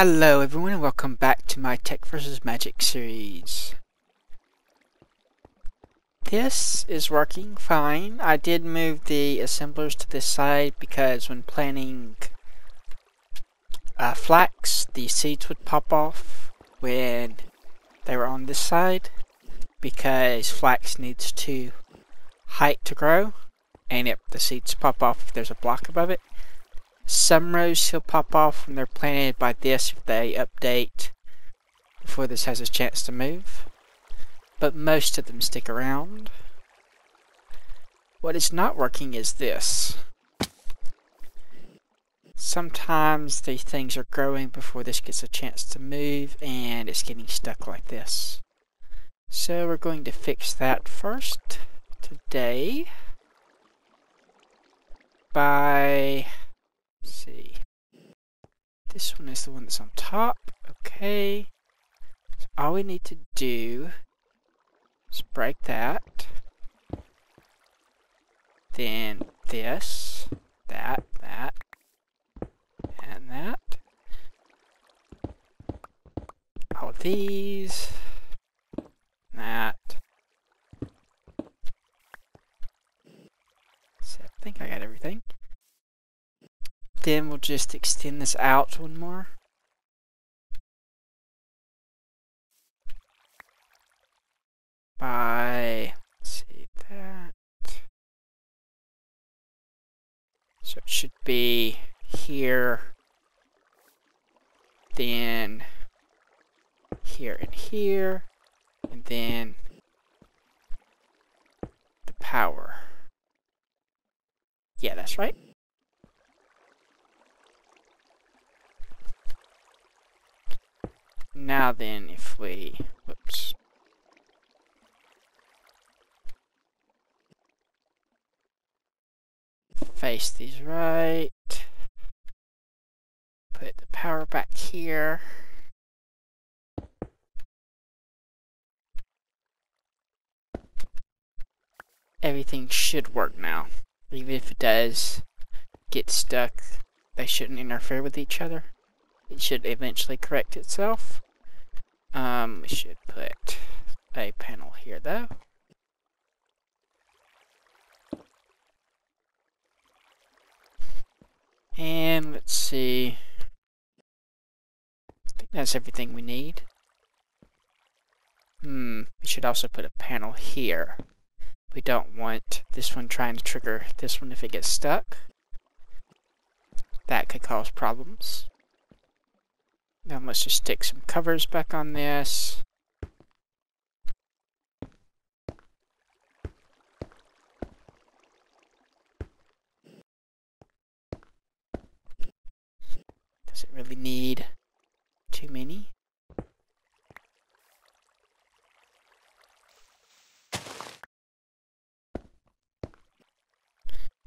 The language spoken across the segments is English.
Hello everyone and welcome back to my Tech vs. Magic series. This is working fine. I did move the assemblers to this side because when planting flax, the seeds would pop off when they were on this side because flax needs to height to grow, and if the seeds pop off if there's a block above it. Some rows still pop off when they're planted by this if they update before this has a chance to move, but most of them stick around. What is not working is this. Sometimes the things are growing before this gets a chance to move and it's getting stuck like this. So we're going to fix that first today by... let's see. This one is the one that's on top. Okay. So all we need to do is break that. Then this, that, and that. All these. That. So I think I got everything. Then we'll just extend this out one more. By, let's see, that. So it should be here, then here and here, and then the power. Yeah, that's right. Now then, if we, whoops. Face these right. Put the power back here. Everything should work now. Even if it does get stuck, they shouldn't interfere with each other. It should eventually correct itself. We should put a panel here though. And let's see. I think that's everything we need. We should also put a panel here. We don't want this one trying to trigger this one if it gets stuck. That could cause problems. Now let's just stick some covers back on this. Does it really need too many?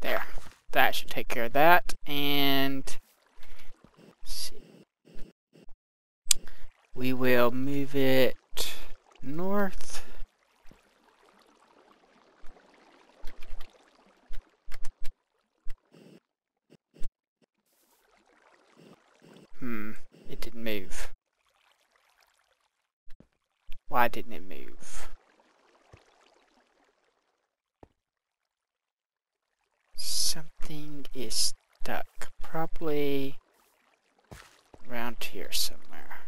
There. That should take care of that. And let's see. We will move it north. It didn't move. Why didn't it move? Something is stuck. Probably around here somewhere.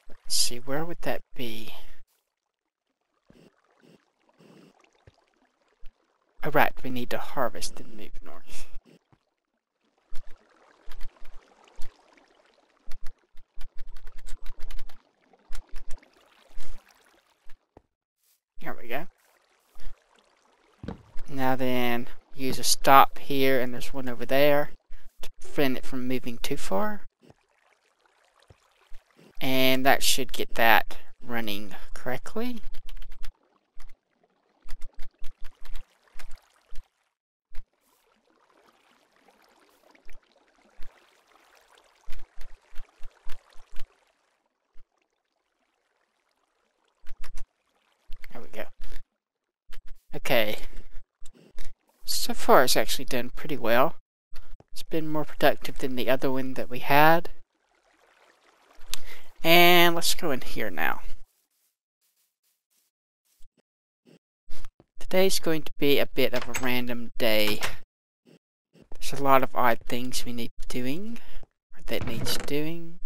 Let's see, where would that be? Oh, right, we need to harvest and move north. Here we go. Now then, use a stop here, and there's one over there to prevent it from moving too far. And that should get that running correctly. There we go. Okay. So far it's actually done pretty well. It's been more productive than the other one that we had. And let's go in here now. Today's going to be a bit of a random day. There's a lot of odd things we need doing, or that needs doing.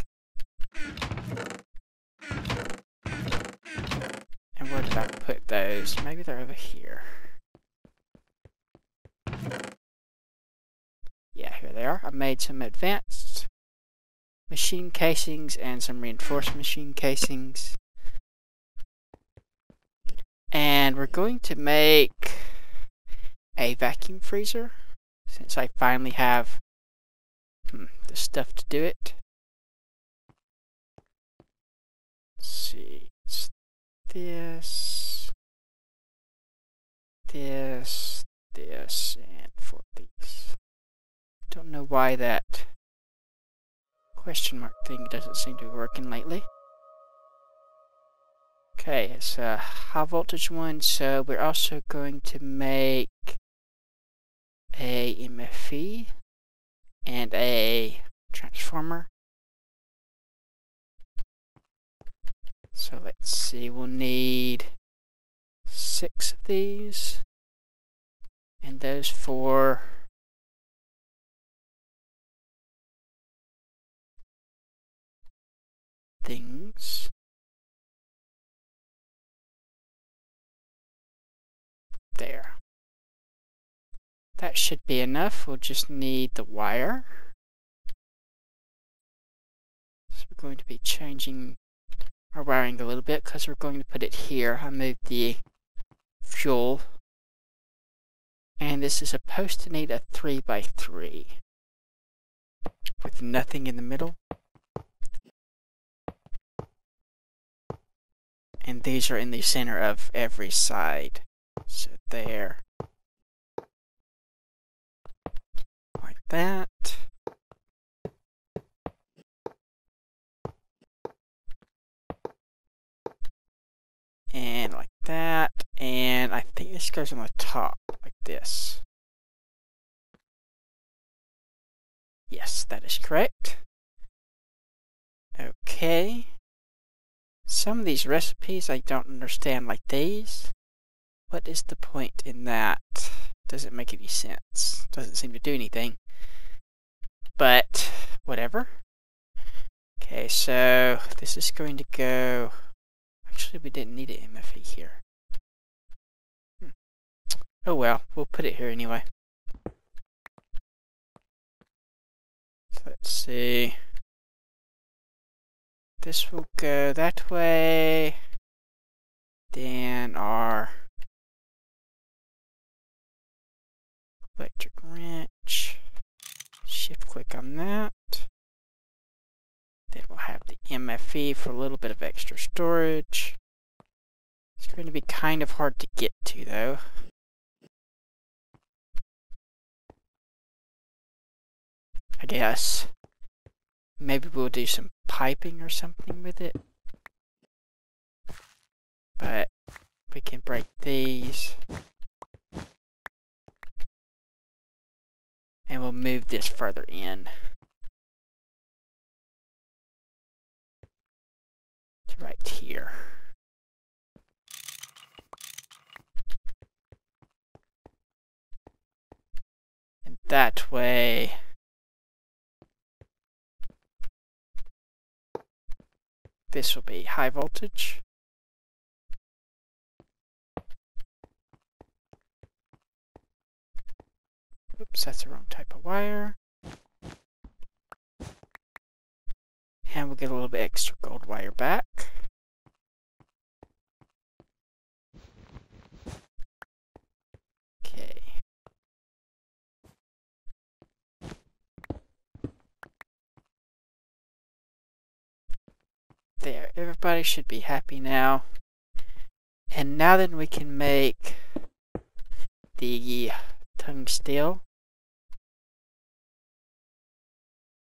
And where did I put those? Maybe they're over here. Yeah, here they are. I made some advanced machine casings and some reinforced machine casings. And we're going to make a vacuum freezer, since I finally have the stuff to do it. Let's see, it's this, and 4 of these. Don't know why that question mark thing doesn't seem to be working lately. Okay, it's a high voltage one, so we're also going to make a MFE and a transformer. So let's see, we'll need 6 of these, and those 4 things. There. That should be enough. We'll just need the wire. So we're going to be changing our wiring a little bit because we're going to put it here. I moved the fuel. And this is supposed to need a 3x3 with nothing in the middle. And these are in the center of every side. So there. Like that. And like that. And I think this goes on the top, like this. Yes, that is correct. Okay. Some of these recipes I don't understand, like these. What is the point in that? Doesn't make any sense. Doesn't seem to do anything. But, whatever. Okay, so this is going to go... Actually, we didn't need an MFE here. Oh well, we'll put it here anyway. So let's see. This will go that way. Then our electric wrench. Shift click on that. Then we'll have the MFE for a little bit of extra storage. It's going to be kind of hard to get to though. I guess. Maybe we'll do some piping or something with it. But we can break these. And we'll move this further in. To right here. And that way... This will be high voltage. Oops, that's the wrong type of wire. And we'll get a little bit extra gold wire back. Okay. There, everybody should be happy now. And now then we can make the tungsteel,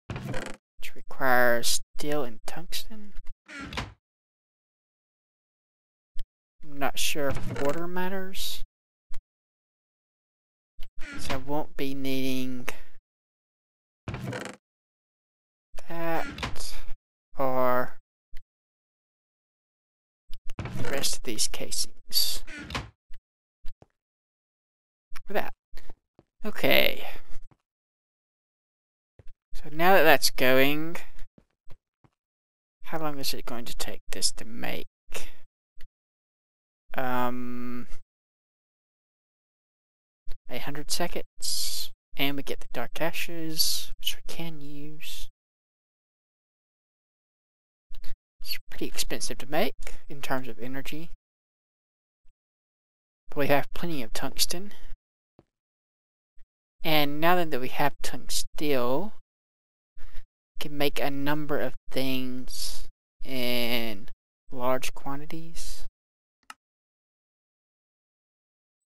which requires steel and tungsten. I'm not sure if order matters. So I won't be needing that or the rest of these casings. For that. Okay. So now that that's going, how long is it going to take this to make? 800 seconds. And we get the dark ashes, which we can use. It's pretty expensive to make in terms of energy. But we have plenty of tungsten. And now that we have tungsten, we can make a number of things in large quantities.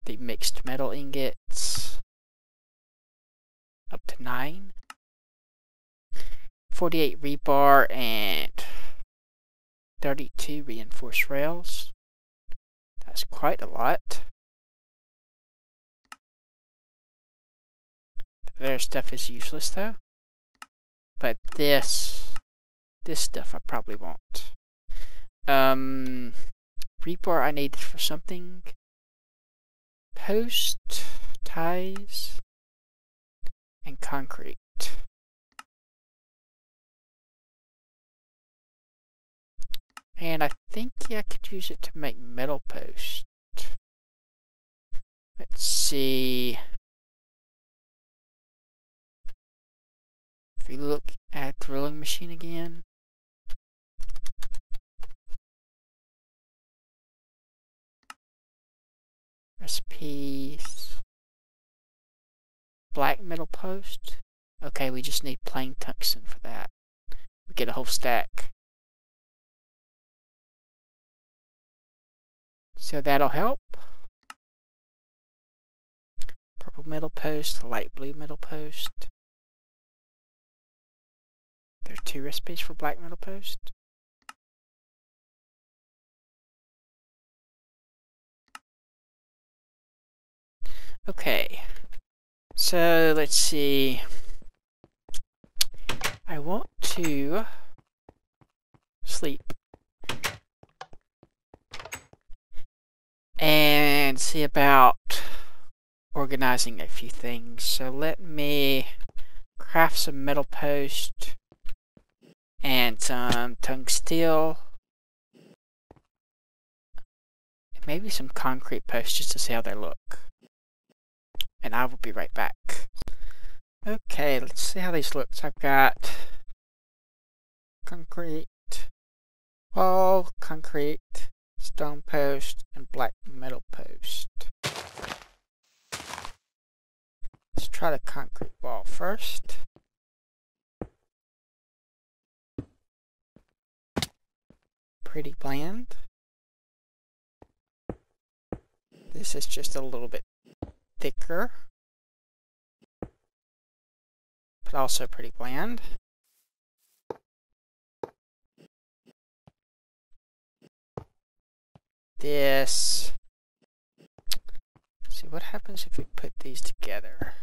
The mixed metal ingots, up to 9. 48 rebar and 32 reinforced rails. That's quite a lot. Their stuff is useless though. But this stuff I probably won't. Rebar I need for something. Post, ties, and concrete. And I think I could use it to make metal post. Let's see. If we look at the drilling machine again. Recipes. Black metal post. Okay, we just need plain tungsten for that. We get a whole stack. So that'll help. Purple metal post, light blue metal post. There's 2 recipes for black metal post. Okay, so let's see. I want to sleep and see about organizing a few things. So let me craft some metal post and some tungsten. Maybe some concrete posts just to see how they look. And I will be right back. Okay, let's see how these look. So I've got concrete, wall, concrete, stone post, and black metal post. Let's try the concrete wall first. Pretty bland. This is just a little bit thicker, but also pretty bland. This. Let's see what happens if we put these together.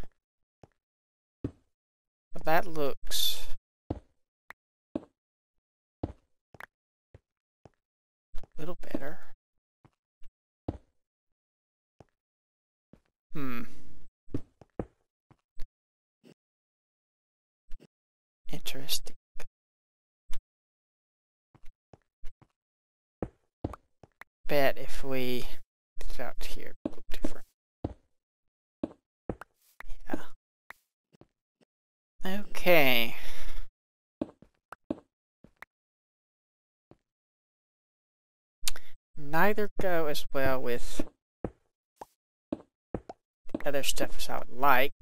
Well, that looks a little better. Interesting. Bet if we put it out here, it would look different. Yeah. Okay. Neither go as well with the other stuff as I would like.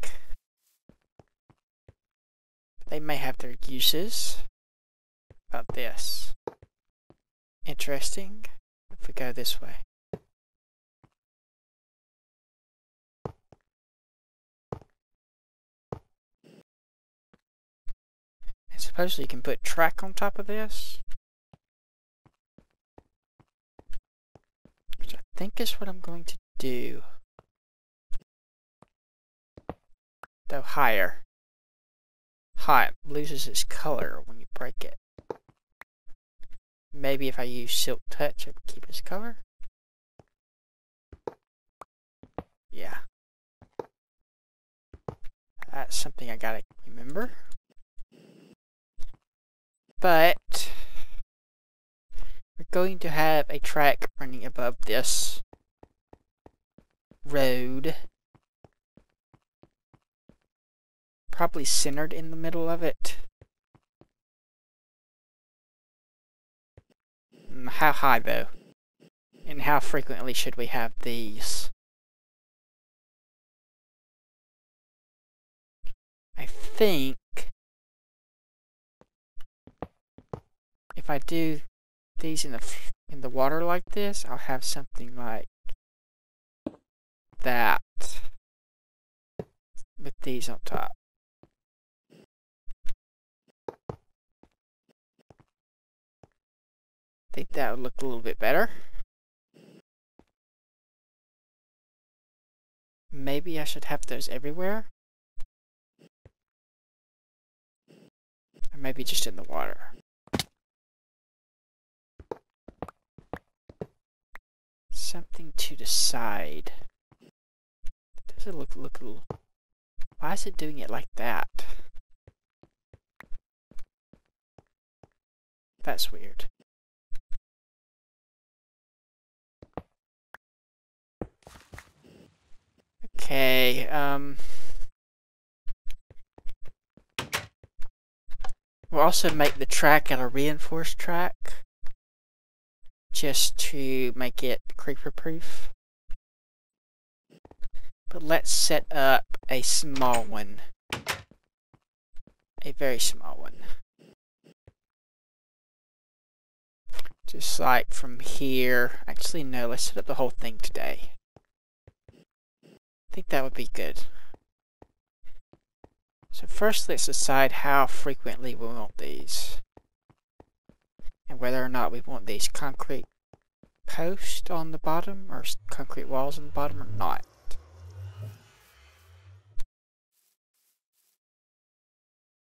They may have their uses. About this. Interesting. If we go this way. And supposedly you can put track on top of this. Which I think is what I'm going to do. though higher. It loses its color when you break it. Maybe if I use Silk Touch, it would keep its color. Yeah. That's something I gotta remember. But we're going to have a track running above this road. Probably centered in the middle of it. How high though? And how frequently should we have these? I think if I do these in the water like this, I'll have something like that with these on top. I think that would look a little bit better. Maybe I should have those everywhere. Or maybe just in the water. Something to decide. Does it look a little... Why is it doing it like that? That's weird. Okay, we'll also make the track out of reinforced track, just to make it creeper proof. But let's set up a small one. A very small one. Just like from here. Actually, no, let's set up the whole thing today. I think that would be good. So first let's decide how frequently we want these. And whether or not we want these concrete posts on the bottom or concrete walls on the bottom or not.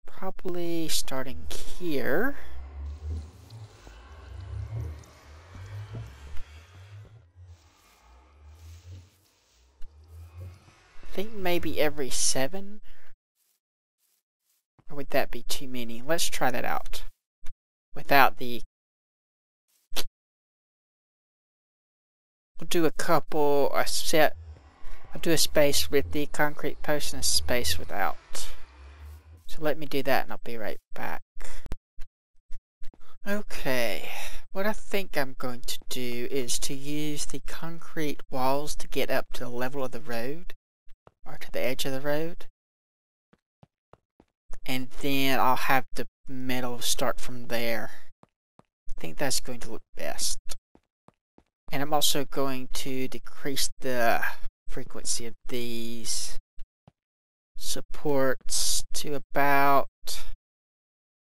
Probably starting here. I think maybe every 7. Or would that be too many? Let's try that out. Without the... We'll do a couple, a set. I'll do a space with the concrete post and a space without. So let me do that and I'll be right back. Okay. What I think I'm going to do is to use the concrete walls to get up to the level of the road. Or to the edge of the road. And then I'll have the metal start from there. I think that's going to look best. And I'm also going to decrease the frequency of these supports to about,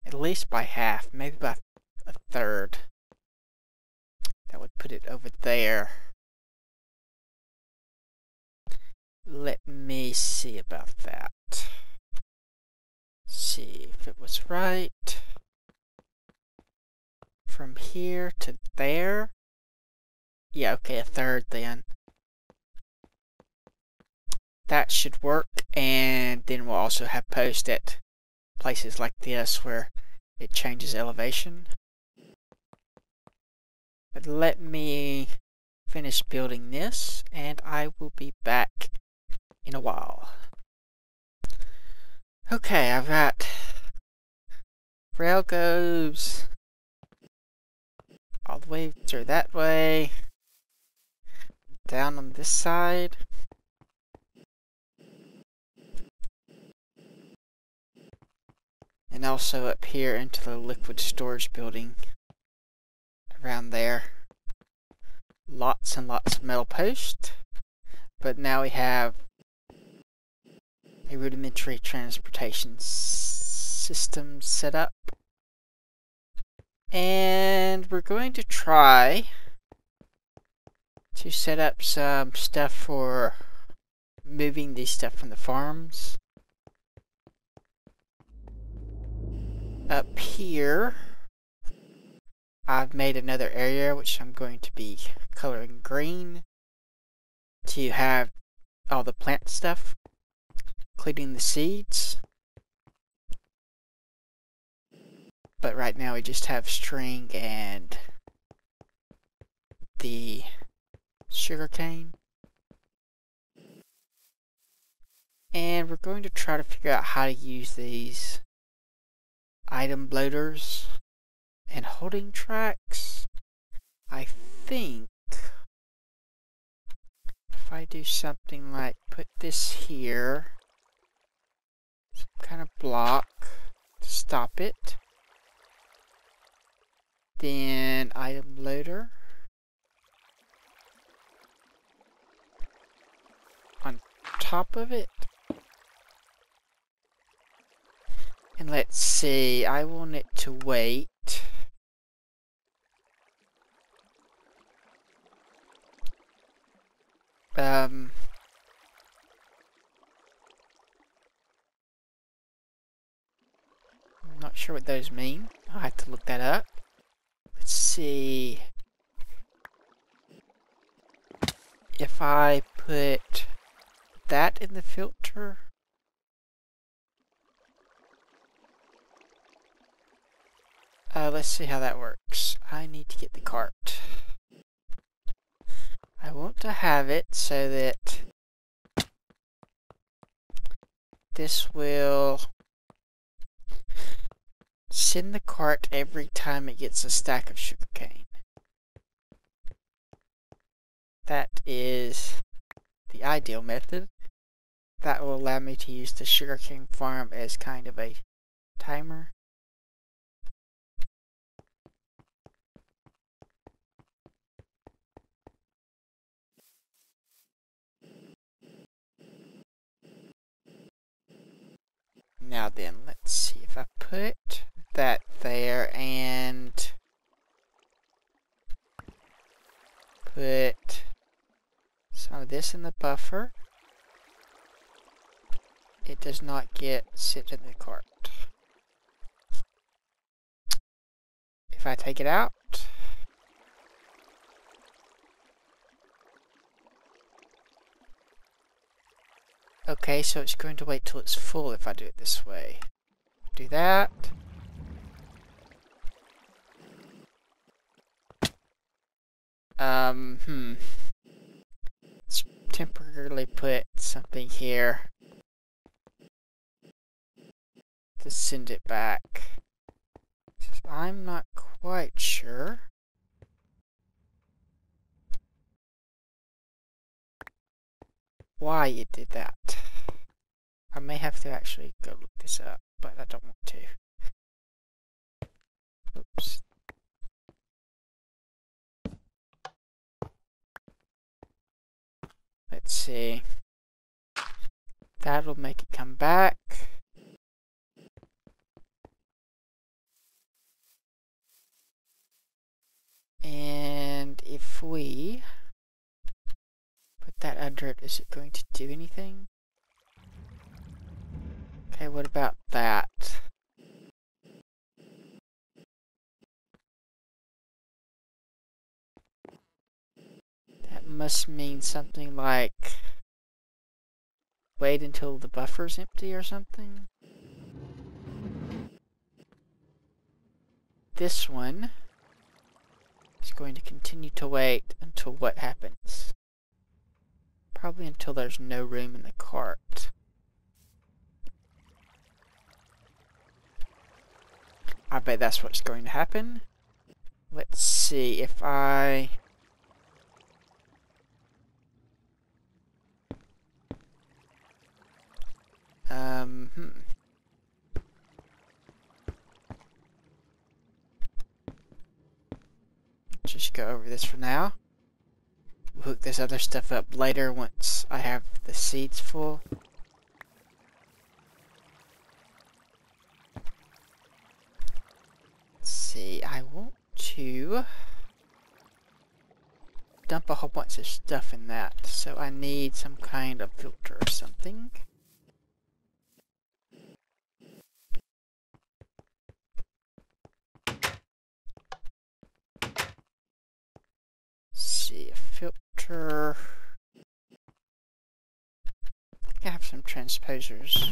at least by half, maybe by a third. That would put it over there. Let me see about that. See if it was right. From here to there. Yeah, okay, a third then. That should work, and then we'll also have posts at places like this where it changes elevation. But let me finish building this, and I will be back in a while. Okay, I've got rail goes all the way through that way, down on this side, and also up here into the liquid storage building around there. Lots and lots of metal posts, but now we have a rudimentary transportation system set up. And we're going to try to set up some stuff for moving these stuff from the farms. up here, I've made another area which I'm going to be coloring green to have all the plant stuff, including the seeds. But right now we just have string and the sugarcane. And we're going to try to figure out how to use these item loaders and holding tracks. I think if I do something like put this here, some kind of block to stop it, then item loader on top of it. And let's see, I want it to wait. I'm not sure what those mean. I'll have to look that up. Let's see. If I put that in the filter, let's see how that works. I need to get the cart. I want to have it so that this will send the cart every time it gets a stack of sugarcane. That is the ideal method. That will allow me to use the sugarcane farm as kind of a timer. Now then, let's see if I put that there and put some of this in the buffer. It does not get sent in the cart. If I take it out, okay, so it's going to wait till it's full if I do it this way. Do that. Let's temporarily put something here to send it back. I'm not quite sure. Why it did that. I may have to actually go look this up, but I don't want to. Oops. Let's see. That'll make it come back. And if we put that under it, is it going to do anything? Okay, what about that? That must mean something like wait until the buffer's empty or something. This one is going to continue to wait until what happens? Probably until there's no room in the cart. I bet that's what's going to happen. Let's see if I... Just go over this for now. We'll hook this other stuff up later once I have the seeds full. Let's see, I want to dump a whole bunch of stuff in that, so I need some kind of filter or something. some transposers.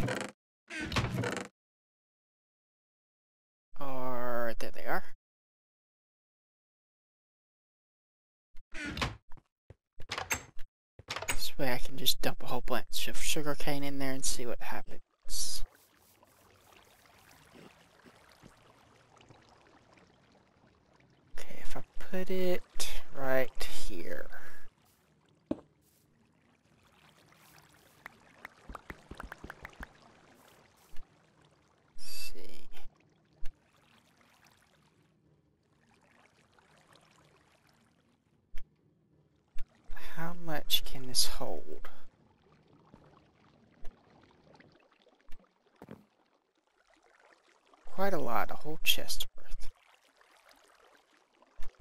Or there they are. This way I can just dump a whole bunch of sugarcane in there and see what happens. Okay, if I put it right here. How much can this hold? Quite a lot, a whole chest worth.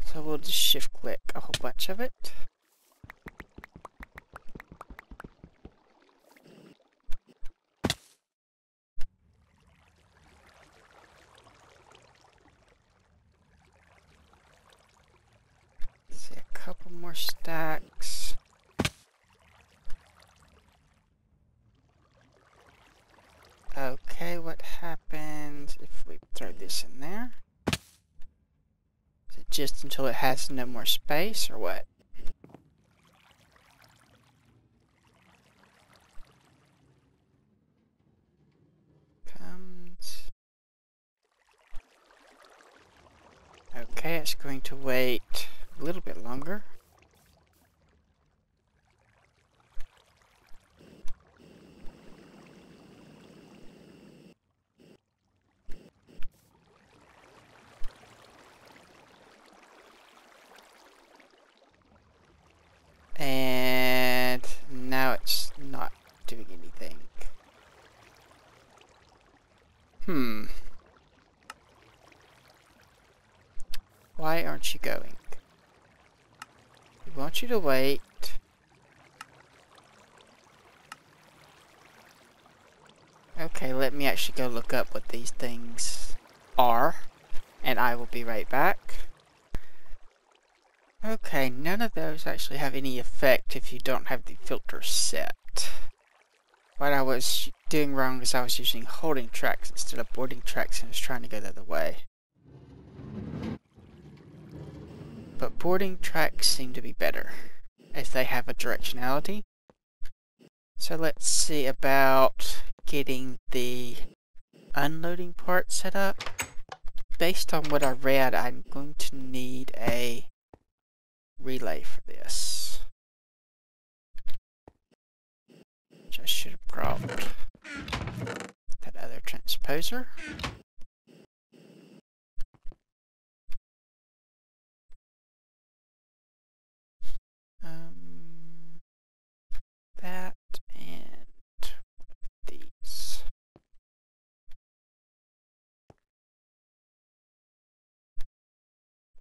So we'll just shift click a whole bunch of it. See, a couple more stacks. Okay, what happens if we throw this in there? Is it just until it has no more space, or what? Comes. Okay, it's going to wait a little bit longer. And now it's not doing anything. Why aren't you going? We want you to wait. Okay, let me actually go look up what these things are, and I will be right back. Okay, none of those actually have any effect if you don't have the filter set. What I was doing wrong is I was using holding tracks instead of boarding tracks and was trying to go the other way. But boarding tracks seem to be better, as they have a directionality. So let's see about getting the unloading part set up. Based on what I read, I'm going to need a relay for this. Which I should have brought that other transposer. That and these.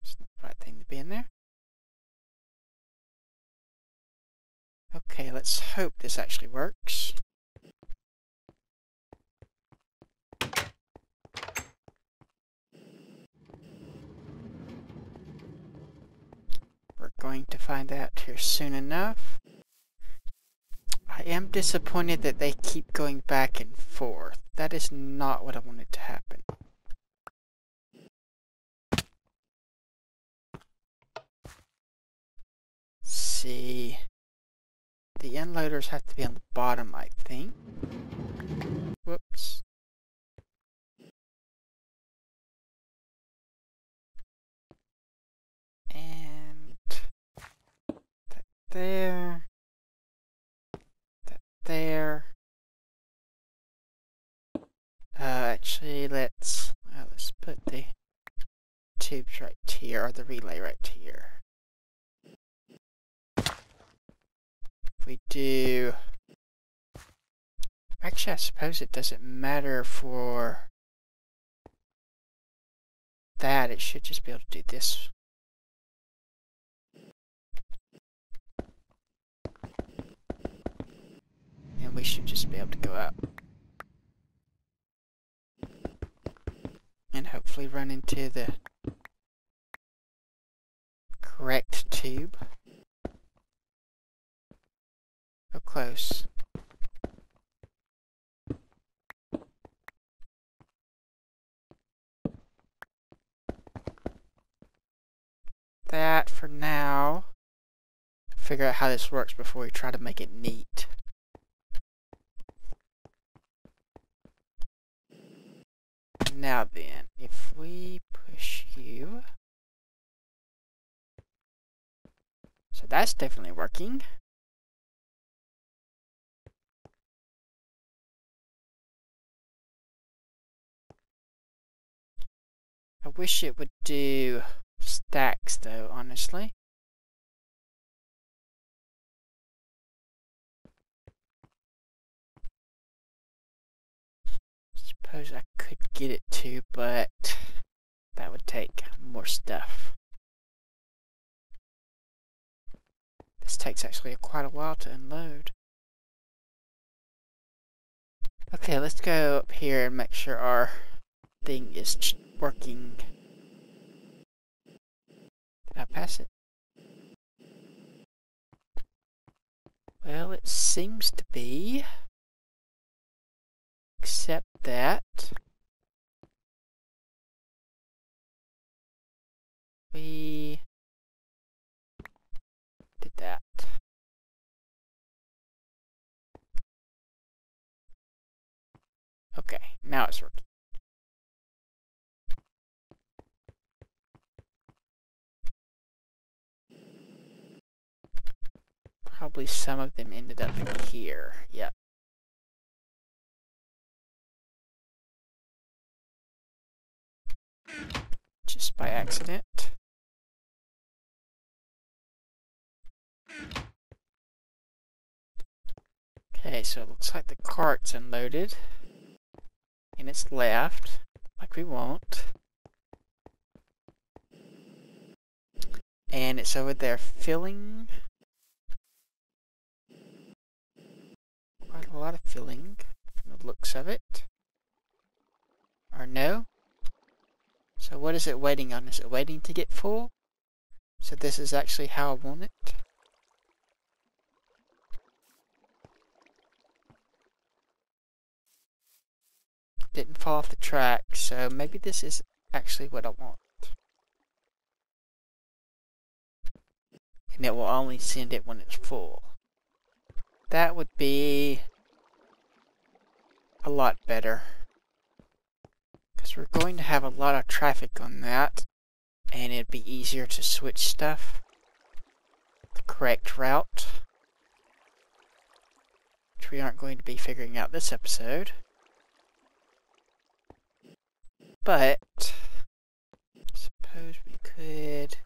It's not the right thing to be in there. Okay, let's hope this actually works. We're going to find out here soon enough. I am disappointed that they keep going back and forth. That is not what I wanted to happen. See, the unloaders have to be on the bottom, I think. Whoops. And that there. That there. Actually, let's put the tubes right here, or the relay right here. If we do... Actually, I suppose it doesn't matter for that. It should just be able to do this. And we should just be able to go up. And hopefully run into the correct tube. So close. figure out how this works before we try to make it neat. Now then, if we push you... So that's definitely working. I wish it would do stacks though, honestly. Suppose I could get it to, but that would take more stuff. This takes actually quite a while to unload. Okay, let's go up here and make sure our thing is working. Did I pass it? Well, it seems to be. Except that we did that. Okay, now it's working. Probably some of them ended up in here. Yep. Just by accident. Okay, so it looks like the cart's unloaded. And it's left, like we want. And it's over there filling. Quite a lot of filling from the looks of it. Or no? So what is it waiting on? Is it waiting to get full? So this is actually how I want it. Didn't fall off the track, so maybe this is actually what I want. And it will only send it when it's full. That would be a lot better. Because we're going to have a lot of traffic on that. And it'd be easier to switch stuff. The correct route. Which we aren't going to be figuring out this episode. But suppose we could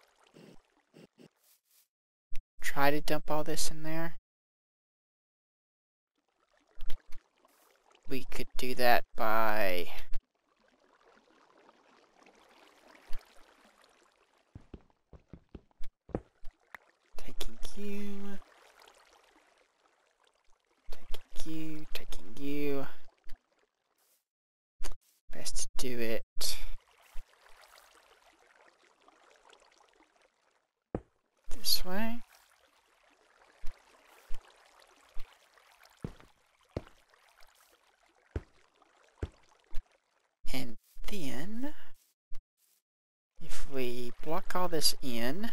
try to dump all this in there. We could do that by taking you, taking you. Best to do it this way. And then, if we block all this in,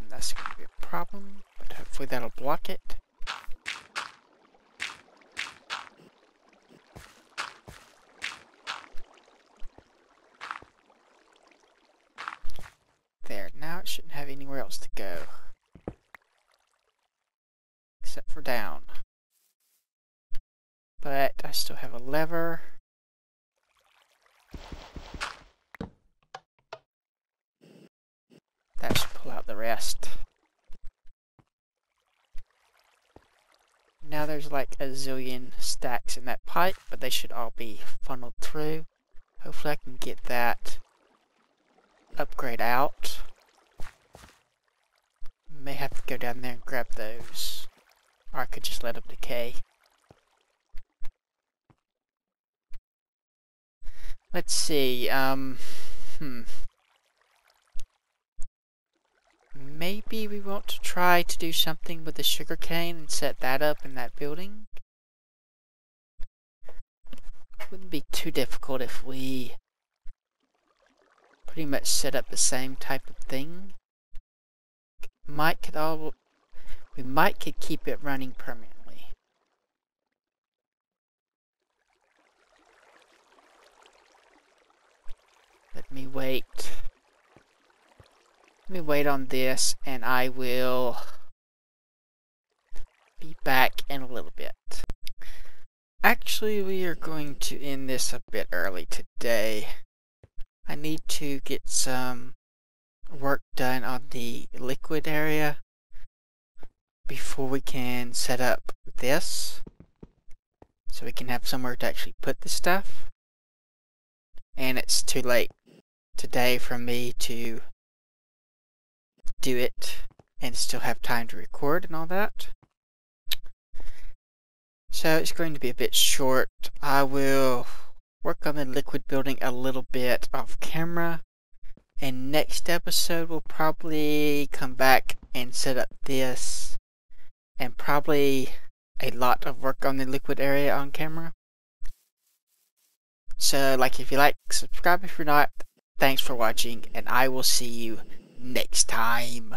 that's going to be a problem, but hopefully that'll block it. There, now it shouldn't have anywhere else to go. Except for down. But I still have a lever. That should pull out the rest. Now there's like a zillion stacks in that pipe, but they should all be funneled through. Hopefully I can get that upgrade out. May have to go down there and grab those. Or I could just let them decay. Let's see, maybe we want to try to do something with the sugarcane and set that up in that building. Wouldn't be too difficult if we pretty much set up the same type of thing. could keep it running permanently. Let me wait. Let me wait on this, and I will be back in a little bit. Actually, we are going to end this a bit early today. I need to get some work done on the liquid area before we can set up this, so we can have somewhere to actually put the stuff. And it's too late today for me to do it and still have time to record and all that. So it's going to be a bit short. I will work on the liquid building a little bit off camera, and next episode we'll probably come back and set up this, and probably a lot of work on the liquid area on camera. So if you like, subscribe if you're not. Thanks for watching, and I will see you next time.